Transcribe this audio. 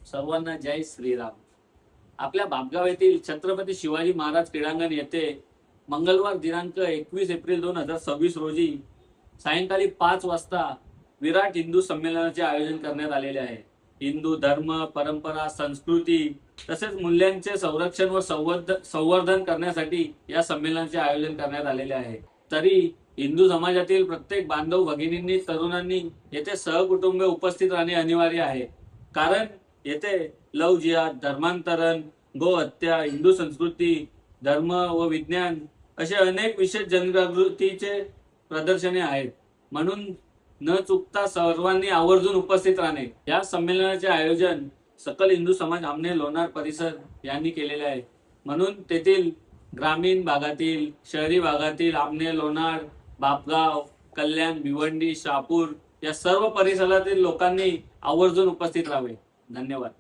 सर्वांना जय श्रीराम। आपल्या बापगाव येथील छत्रपती शिवाजी महाराज क्रीडांगण येथे मंगळवार दिनांक 21 एप्रिल 2026 रोजी सायंकाळी 5 वाजता विराट हिंदू संमेलनाचे आयोजन करण्यात आलेले आहे। हिंदू धर्म, परंपरा, संस्कृती तसेच मूल्यांचे संरक्षण व संवर्धन करण्यासाठी या संमेलनाचे आयोजन करण्यात आलेले आहे। तरी हिंदू समाजातील प्रत्येक बांधव भगिनींनी, तरुणांनी येथे सहकुटुंब उपस्थित राहणे अनिवार्य आहे। कारण येथे लव जिहाद, धर्मांतरण, गोहत्या, हिंदू संस्कृती, धर्म व विज्ञान असे अनेक विशेष जनजागृतीचे प्रदर्शने आहेत। म्हणून न चुकता सर्वांनी आवर्जून उपस्थित राहणे। या संमेलनाचे आयोजन सकल हिंदू समाज आमने लोणार परिसर यांनी केलेले आहे। म्हणून तेथील ग्रामीण भागातील, शहरी भागातील आमने, लोणार, बापगाव, कल्याण, भिवंडी, शहापूर या सर्व परिसरातील लोकांनी आवर्जून उपस्थित राहावे। धन्यवाद।